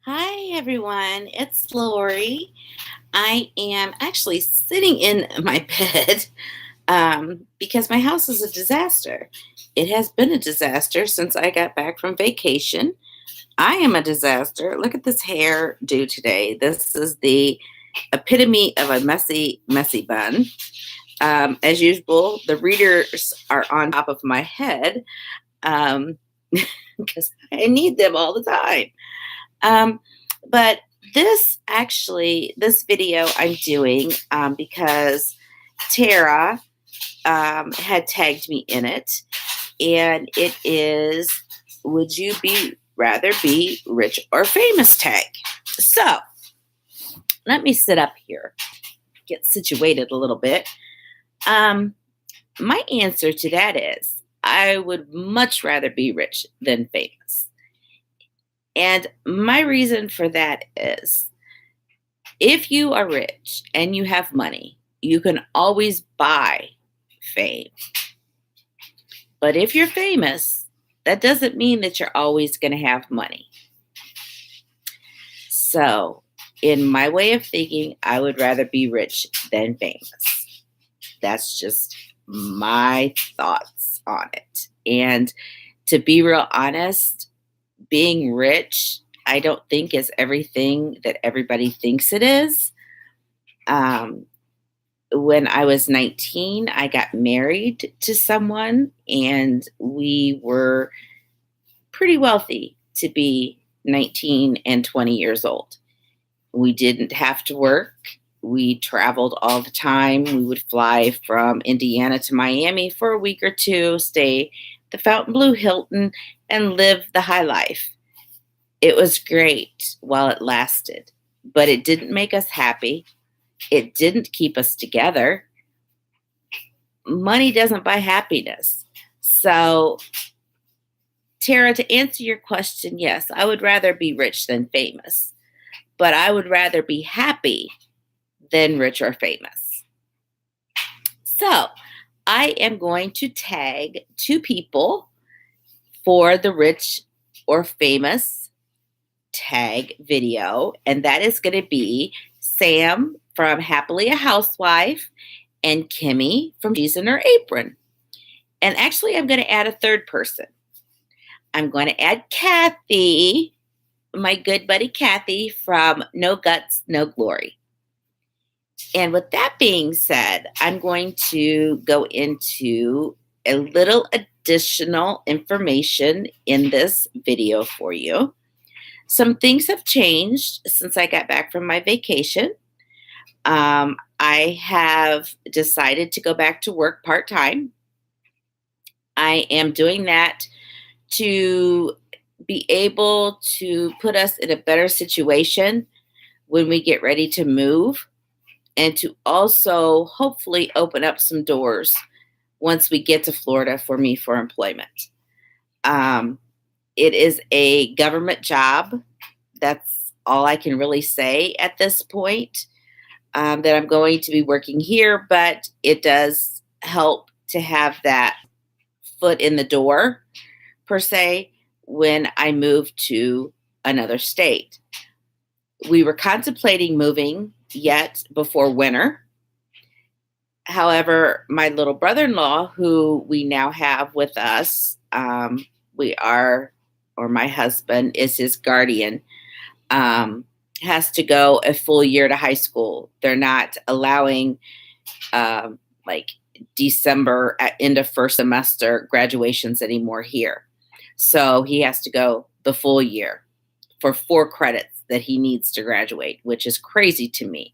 Hi, everyone. It's Lori. I am actually sitting in my bed because my house is a disaster. It has been a disaster since I got back from vacation. I am a disaster. Look at this hair do today. This is the epitome of a messy, messy bun. As usual, the readers are on top of my head um, because I need them all the time. Um, but this video I'm doing because Tara had tagged me in it, and it is Would you be rather be rich or famous tag? So let me sit up here, get situated a little bit. Um, my answer to that is I would much rather be rich than famous. And my reason for that is if you are rich and you have money, you can always buy fame. But if you're famous, that doesn't mean that you're always going to have money. So, in my way of thinking, I would rather be rich than famous. That's just my thoughts on it. And to be real honest, being rich, I don't think is everything that everybody thinks it is. When I was 19, I got married to someone, and we were pretty wealthy to be 19 and 20 years old. We didn't have to work. We traveled all the time. We would fly from Indiana to Miami for a week or two, stay at the Fontainebleau Hilton, and live the high life. It was great while it lasted, but it didn't make us happy. It didn't keep us together. Money doesn't buy happiness. So, Tara, to answer your question, yes, I would rather be rich than famous, but I would rather be happy than rich or famous. So, I am going to tag two people for the rich or famous tag video, and that is going to be Sam from Happily a Housewife and Kimmy from She's in Her Apron. And actually, I'm going to add a third person. I'm going to add Kathy, my good buddy Kathy from No Guts, No Glory. And with that being said, I'm going to go into a little additional information in this video for you. Some things have changed since I got back from my vacation. I have decided to go back to work part-time. I am doing that to be able to put us in a better situation when we get ready to move, and to also hopefully open up some doors once we get to Florida for me for employment. It is a government job. That's all I can really say at this point. That I'm going to be working here, but it does help to have that foot in the door, per se, when I move to another state. We were contemplating moving yet before winter. However, my little brother-in-law, who we now have with us, my husband is his guardian, has to go a full year to high school. They're not allowing like December at end of first semester graduations anymore here. So he has to go the full year for 4 credits that he needs to graduate, which is crazy to me.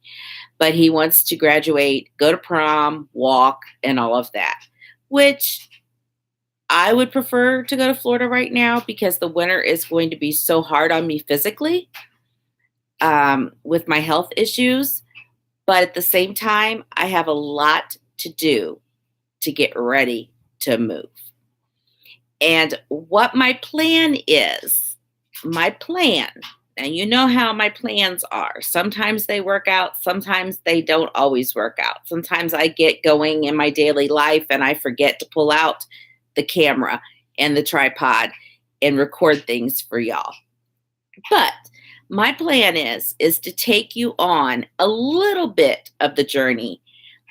But he wants to graduate, go to prom, walk, and all of that, which I would prefer to go to Florida right now because the winter is going to be so hard on me physically. With my health issues, but at the same time, I have a lot to do to get ready to move. And what my plan is, and you know how my plans are. Sometimes they work out, sometimes they don't always work out. Sometimes I get going in my daily life and I forget to pull out the camera and the tripod and record things for y'all. But my plan is to take you on a little bit of the journey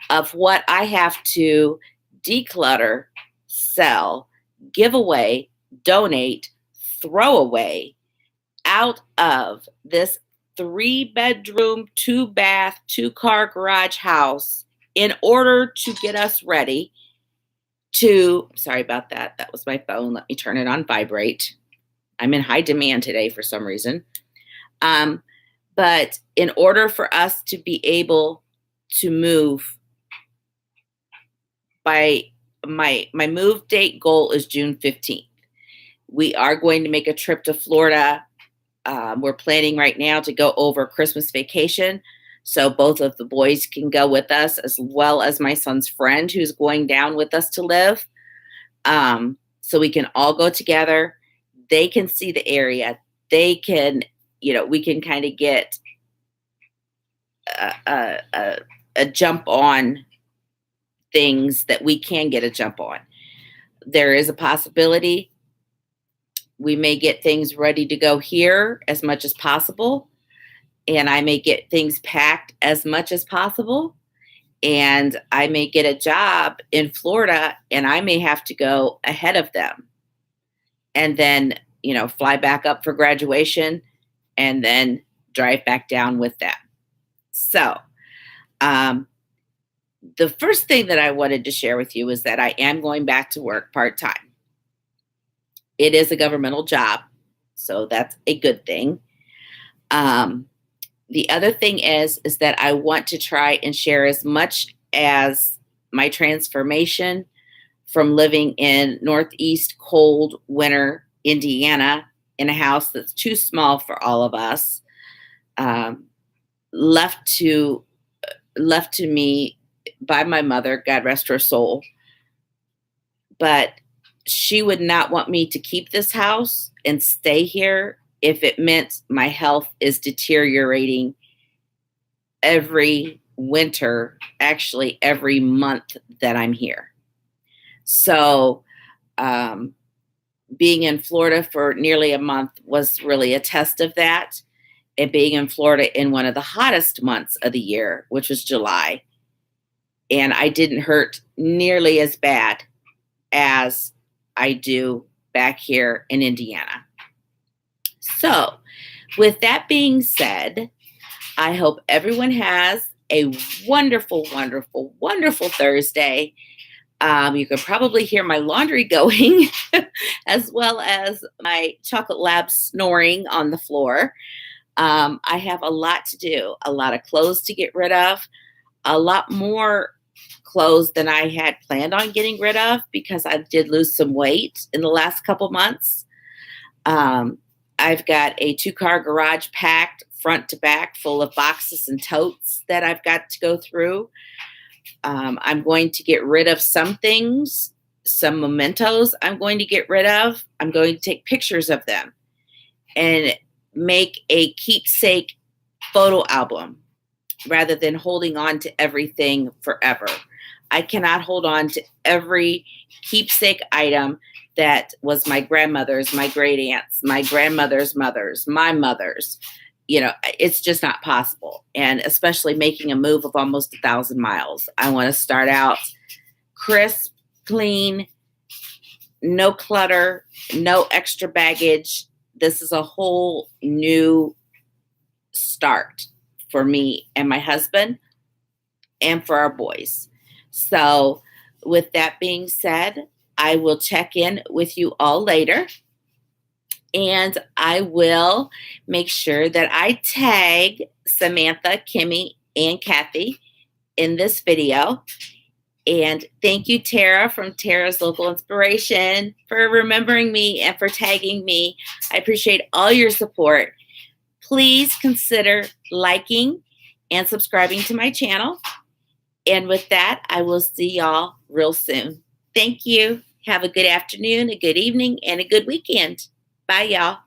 of what I have to declutter, sell, give away, donate, throw away out of this 3-bedroom, 2-bath, 2-car garage house in order to get us ready to, sorry about that. That was my phone. Let me turn it on vibrate. I'm in high demand today for some reason. But in order for us to be able to move by my move date goal is June 15th. We are going to make a trip to Florida. We're planning right now to go over Christmas vacation. So both of the boys can go with us, as well as my son's friend who's going down with us to live. So we can all go together. They can see the area. They can, we can kind of get a jump on things that we can get a jump on. There is a possibility we may get things ready to go here as much as possible. And I may get things packed as much as possible. And I may get a job in Florida and I may have to go ahead of them. And then, fly back up for graduation and then drive back down with them. So, the first thing that I wanted to share with you is that I am going back to work part-time. It is a governmental job, so that's a good thing. The other thing is that I want to try and share as much as my transformation from living in Northeast cold winter Indiana in a house that's too small for all of us, left to me by my mother, God rest her soul. But she would not want me to keep this house and stay here if it meant my health is deteriorating every winter, actually every month that I'm here. So, being in Florida for nearly a month was really a test of that. And being in Florida in one of the hottest months of the year, which was July. And I didn't hurt nearly as bad as I do back here in Indiana. So, with that being said, I hope everyone has a wonderful, wonderful, wonderful Thursday. You can probably hear my laundry going as well as my chocolate lab snoring on the floor. I have a lot to do, a lot of clothes to get rid of, a lot more clothes than I had planned on getting rid of because I did lose some weight in the last couple months. I've got a 2-car garage packed front to back full of boxes and totes that I've got to go through. I'm going to get rid of some things, some mementos I'm going to get rid of. I'm going to take pictures of them and make a keepsake photo album rather than holding on to everything forever. I cannot hold on to every keepsake item that was my grandmother's, my great aunts, my grandmother's mother's, my mother's. It's just not possible. And especially making a move of almost 1,000 miles. I want to start out crisp, clean, no clutter, no extra baggage. This is a whole new start for me and my husband and for our boys. So with that being said, I will check in with you all later. And I will make sure that I tag Samantha, Kimmy, and Kathy in this video. And thank you, Tara from Tara's Local Inspiration, for remembering me and for tagging me. I appreciate all your support. Please consider liking and subscribing to my channel. And with that, I will see y'all real soon. Thank you. Have a good afternoon, a good evening, and a good weekend. Bye, y'all.